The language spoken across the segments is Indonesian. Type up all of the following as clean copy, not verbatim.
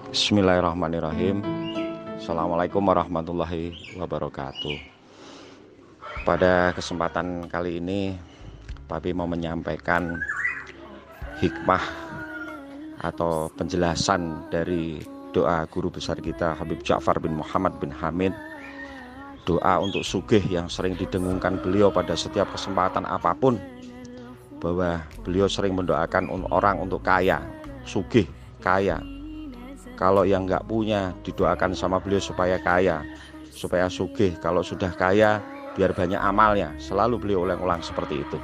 Bismillahirrahmanirrahim. Assalamualaikum warahmatullahi wabarakatuh. Pada kesempatan kali ini Papi mau menyampaikan hikmah atau penjelasan dari doa guru besar kita Habib Ja'far bin Muhammad bin Hamid. Doa untuk sugih yang sering didengungkan beliau pada setiap kesempatan apapun, bahwa beliau sering mendoakan orang untuk kaya, sugih, kaya. Kalau yang nggak punya didoakan sama beliau supaya kaya, supaya sugih. Kalau sudah kaya biar banyak amalnya. Selalu beliau ulang-ulang seperti itu.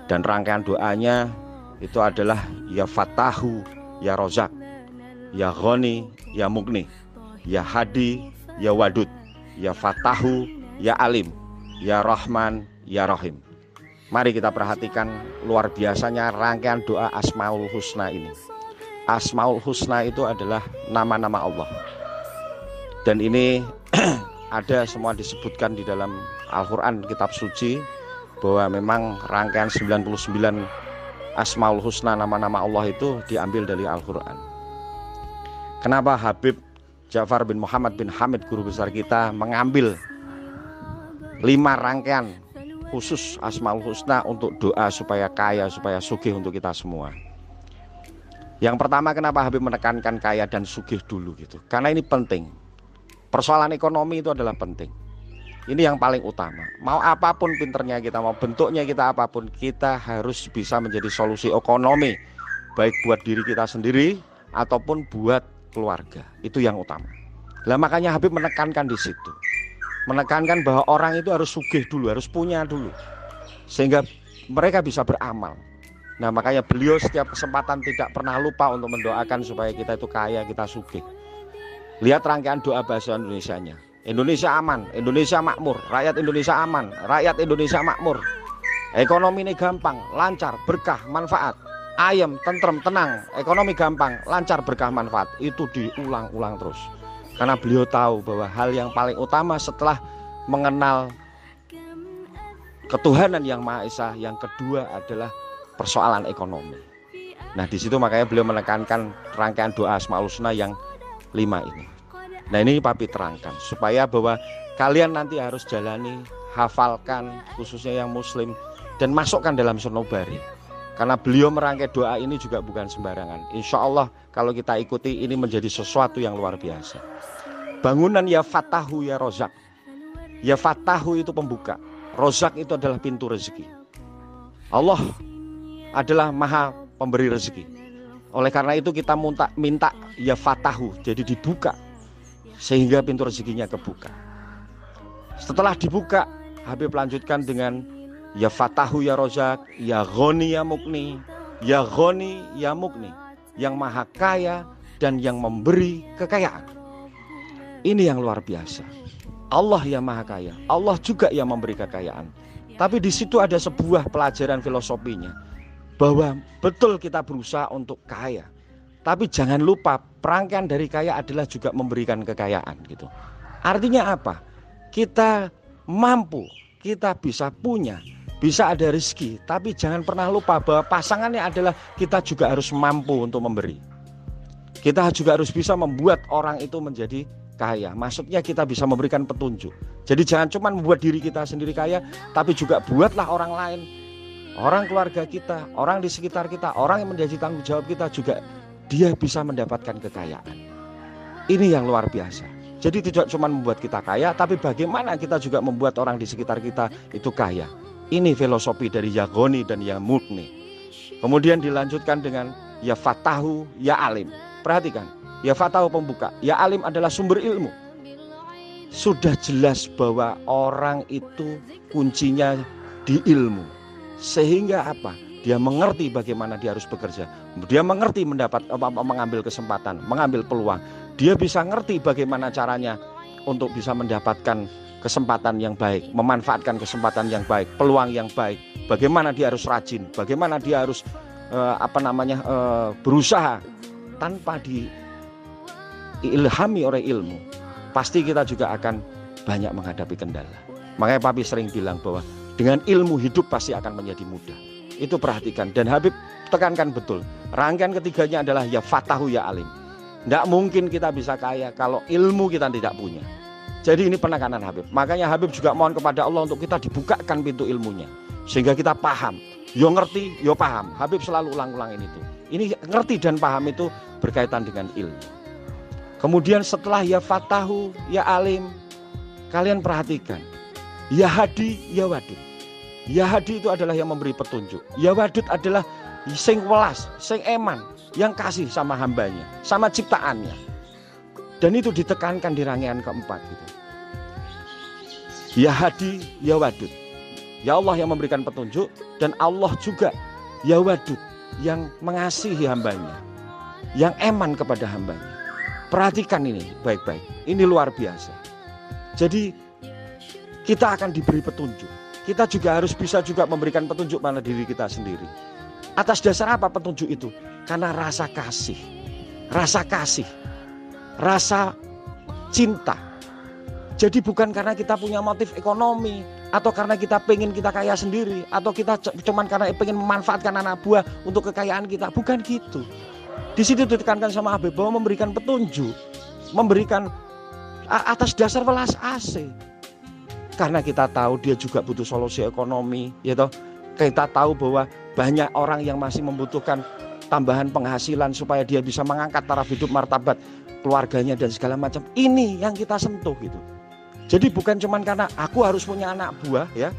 Dan rangkaian doanya itu adalah ya Fatahu, ya Rozak, ya Ghani, ya Mugni, ya Hadi, ya Wadud, ya Fatahu, ya Alim, ya Rahman, ya Rahim. Mari kita perhatikan luar biasanya rangkaian doa Asmaul Husna ini. Asmaul Husna itu adalah nama-nama Allah. Dan ini ada semua disebutkan di dalam Al-Quran, kitab suci, bahwa memang rangkaian 99 Asmaul Husna, nama-nama Allah itu diambil dari Al-Quran. Kenapa Habib Ja'far bin Muhammad bin Hamid, guru besar kita, mengambil 5 rangkaian khusus Asmaul Husna untuk doa supaya kaya, supaya sugih untuk kita semua. Yang pertama, kenapa Habib menekankan kaya dan sugih dulu gitu? Karena ini penting. Persoalan ekonomi itu adalah penting. Ini yang paling utama. Mau apapun pinternya kita, mau bentuknya kita apapun, kita harus bisa menjadi solusi ekonomi, baik buat diri kita sendiri ataupun buat keluarga. Itu yang utama. Lah makanya Habib menekankan di situ. Menekankan bahwa orang itu harus sugih dulu, harus punya dulu, sehingga mereka bisa beramal. Nah makanya beliau setiap kesempatan tidak pernah lupa untuk mendoakan supaya kita itu kaya, kita sugih. Lihat rangkaian doa bahasa Indonesianya. Indonesia aman, Indonesia makmur, rakyat Indonesia aman, rakyat Indonesia makmur. Ekonomi ini gampang, lancar, berkah, manfaat. Ayem, tentrem, tenang, ekonomi gampang, lancar, berkah, manfaat. Itu diulang-ulang terus. Karena beliau tahu bahwa hal yang paling utama setelah mengenal ketuhanan yang Maha Esa, yang kedua adalah persoalan ekonomi. Nah di situ makanya beliau menekankan rangkaian doa Asmaul Husna yang 5 ini. Nah ini Papi terangkan supaya bahwa kalian nanti harus jalani, hafalkan, khususnya yang muslim, dan masukkan dalam sanubari. Karena beliau merangkai doa ini juga bukan sembarangan. Insya Allah kalau kita ikuti ini menjadi sesuatu yang luar biasa. Bangunan ya Fatahu ya Rozak. Ya Fatahu itu pembuka, Rozak itu adalah pintu rezeki. Allah adalah maha pemberi rezeki. Oleh karena itu kita minta ya Fatahu, jadi dibuka sehingga pintu rezekinya kebuka. Setelah dibuka, Habib lanjutkan dengan ya Fatahu ya Rozak, ya Ghani ya Mugni, ya Ghani ya Mugni, yang maha kaya dan yang memberi kekayaan. Ini yang luar biasa. Allah yang maha kaya, Allah juga yang memberi kekayaan. Tapi di situ ada sebuah pelajaran filosofinya, bahwa betul kita berusaha untuk kaya, tapi jangan lupa perangkaian dari kaya adalah juga memberikan kekayaan gitu. Artinya apa? Kita mampu, kita bisa punya, bisa ada rezeki, tapi jangan pernah lupa bahwa pasangannya adalah kita juga harus mampu untuk memberi. Kita juga harus bisa membuat orang itu menjadi kaya. Maksudnya kita bisa memberikan petunjuk. Jadi jangan cuma membuat diri kita sendiri kaya, tapi juga buatlah orang lain, orang keluarga kita, orang di sekitar kita, orang yang menjadi tanggung jawab kita juga, dia bisa mendapatkan kekayaan. Ini yang luar biasa. Jadi tidak cuma membuat kita kaya, tapi bagaimana kita juga membuat orang di sekitar kita itu kaya. Ini filosofi dari ya Ghani dan ya Mugni. Kemudian dilanjutkan dengan ya Fatahu ya Alim. Perhatikan, ya Fatahu pembuka, ya Alim adalah sumber ilmu. Sudah jelas bahwa orang itu kuncinya di ilmu. Sehingga apa? Dia mengerti bagaimana dia harus bekerja. Dia mengerti mengambil kesempatan, mengambil peluang. Dia bisa ngerti bagaimana caranya untuk bisa mendapatkan kesempatan yang baik, memanfaatkan kesempatan yang baik, peluang yang baik. Bagaimana dia harus rajin, bagaimana dia harus berusaha tanpa diilhami oleh ilmu. Pasti kita juga akan banyak menghadapi kendala. Makanya Papi sering bilang bahwa dengan ilmu hidup pasti akan menjadi mudah. Itu perhatikan. Dan Habib tekankan betul. Rangkaian ketiganya adalah ya Fatahu ya Alim. Tidak mungkin kita bisa kaya kalau ilmu kita tidak punya. Jadi ini penekanan Habib. Makanya Habib juga mohon kepada Allah untuk kita dibukakan pintu ilmunya, sehingga kita paham. Yo ngerti, yo paham. Habib selalu ulang-ulang ini tuh. Ini ngerti dan paham itu berkaitan dengan ilmu. Kemudian setelah ya fatahu, ya alim, kalian perhatikan. Ya hadi, ya wadud. Ya hadi itu adalah yang memberi petunjuk. Ya wadud adalah sing welas, sing eman, yang kasih sama hambanya, sama ciptaannya. Dan itu ditekankan di rangkaian keempat gitu. Ya hadi, ya wadud. Ya Allah yang memberikan petunjuk, dan Allah juga ya wadud yang mengasihi hambanya, yang eman kepada hambanya. Perhatikan ini baik-baik. Ini luar biasa. Jadi kita akan diberi petunjuk. Kita juga harus bisa juga memberikan petunjuk pada diri kita sendiri. Atas dasar apa petunjuk itu? Karena rasa kasih, rasa kasih, rasa cinta. Jadi bukan karena kita punya motif ekonomi, atau karena kita pengen kita kaya sendiri, atau kita cuman karena pengen memanfaatkan anak buah untuk kekayaan kita. Bukan gitu. Di situ ditekankan sama Habib bahwa memberikan petunjuk, memberikan atas dasar welas asih. Karena kita tahu dia juga butuh solusi ekonomi, ya toh. Kita tahu bahwa banyak orang yang masih membutuhkan tambahan penghasilan supaya dia bisa mengangkat taraf hidup, martabat keluarganya dan segala macam. Ini yang kita sentuh gitu. Jadi bukan cuman karena aku harus punya anak buah ya.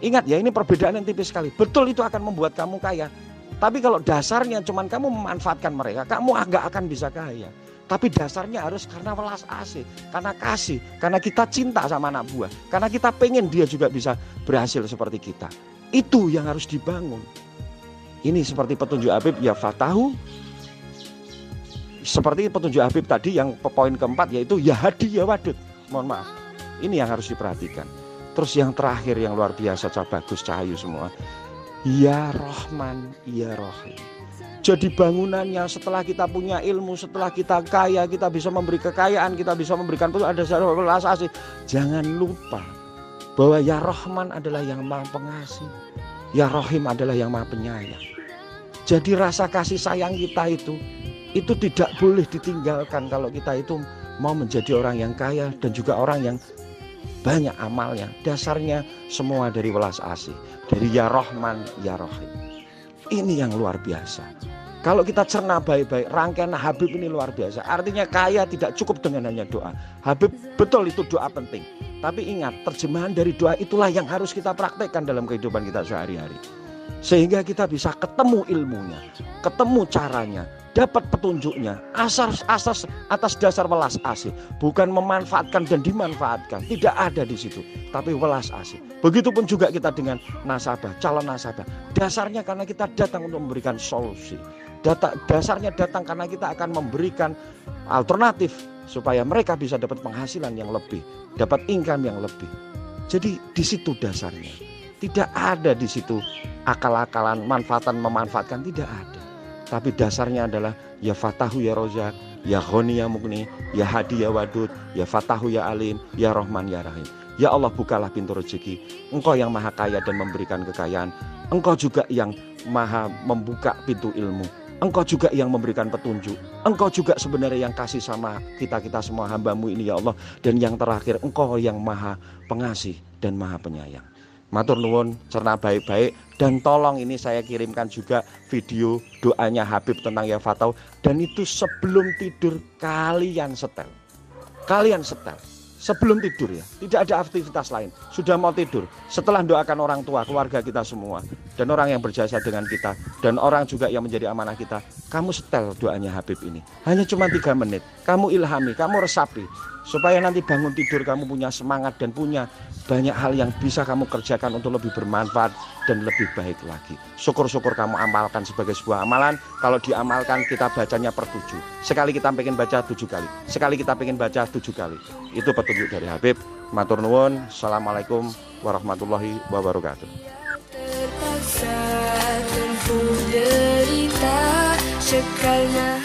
Ingat ya, ini perbedaan yang tipis sekali. Betul itu akan membuat kamu kaya. Tapi kalau dasarnya cuman kamu memanfaatkan mereka, kamu agak akan bisa kaya. Tapi dasarnya harus karena welas asih, karena kasih, karena kita cinta sama anak buah, karena kita pengen dia juga bisa berhasil seperti kita. Itu yang harus dibangun. Ini seperti petunjuk Habib ya fatahu. Seperti petunjuk Habib tadi yang poin keempat, yaitu ya hadi ya wadud. Mohon maaf. Ini yang harus diperhatikan. Terus yang terakhir yang luar biasa, bagus, cahayu semua. Ya Rahman, ya Rahim. Jadi bangunannya setelah kita punya ilmu, setelah kita kaya, kita bisa memberi kekayaan, kita bisa memberikan petunjuk, ada welas asih. Jangan lupa bahwa ya Rahman adalah yang maha pengasih, ya Rahim adalah yang maha penyayang. Jadi rasa kasih sayang kita itu tidak boleh ditinggalkan kalau kita itu mau menjadi orang yang kaya dan juga orang yang banyak amalnya. Dasarnya semua dari welas asih, dari ya Rahman, ya Rahim. Ini yang luar biasa. Kalau kita cerna baik-baik, rangkaian Habib ini luar biasa. Artinya kaya tidak cukup dengan hanya doa. Habib betul itu doa penting. Tapi ingat, terjemahan dari doa itulah yang harus kita praktekkan dalam kehidupan kita sehari-hari. Sehingga kita bisa ketemu ilmunya, ketemu caranya, dapat petunjuknya atas dasar welas asih. Bukan memanfaatkan dan dimanfaatkan, tidak ada di situ, tapi welas asih. Begitupun juga kita dengan nasabah, calon nasabah. Dasarnya karena kita datang untuk memberikan solusi. Dasarnya datang karena kita akan memberikan alternatif supaya mereka bisa dapat penghasilan yang lebih, dapat income yang lebih. Jadi di situ dasarnya. Tidak ada di situ akal-akalan, memanfaatkan, tidak ada. Tapi dasarnya adalah ya fatahu ya rozak, ya ghani ya mugni, ya hadi ya wadud, ya fatahu ya alim, ya rahman ya rahim. Ya Allah, bukalah pintu rezeki. Engkau yang maha kaya dan memberikan kekayaan. Engkau juga yang maha membuka pintu ilmu. Engkau juga yang memberikan petunjuk. Engkau juga sebenarnya yang kasih sama kita semua hamba-Mu ini ya Allah. Dan yang terakhir, Engkau yang maha pengasih dan maha penyayang. Matur nuwun, cerna baik-baik. Dan tolong ini saya kirimkan juga video doanya Habib tentang ya fatau. Dan itu sebelum tidur kalian setel. Kalian setel sebelum tidur ya. Tidak ada aktivitas lain. Sudah mau tidur, setelah doakan orang tua, keluarga kita semua, dan orang yang berjasa dengan kita, dan orang juga yang menjadi amanah kita, kamu setel doanya Habib ini. Hanya cuma 3 menit. Kamu ilhami, kamu resapi, supaya nanti bangun tidur kamu punya semangat dan punya banyak hal yang bisa kamu kerjakan untuk lebih bermanfaat dan lebih baik lagi. Syukur-syukur kamu amalkan sebagai sebuah amalan. Kalau diamalkan kita bacanya per 7. Sekali kita pengen baca 7 kali. Sekali kita pengen baca 7 kali. Itu petunjuk dari Habib. Matur nuwun. Assalamualaikum warahmatullahi wabarakatuh. Terpaksa tempuh derita, sekalnya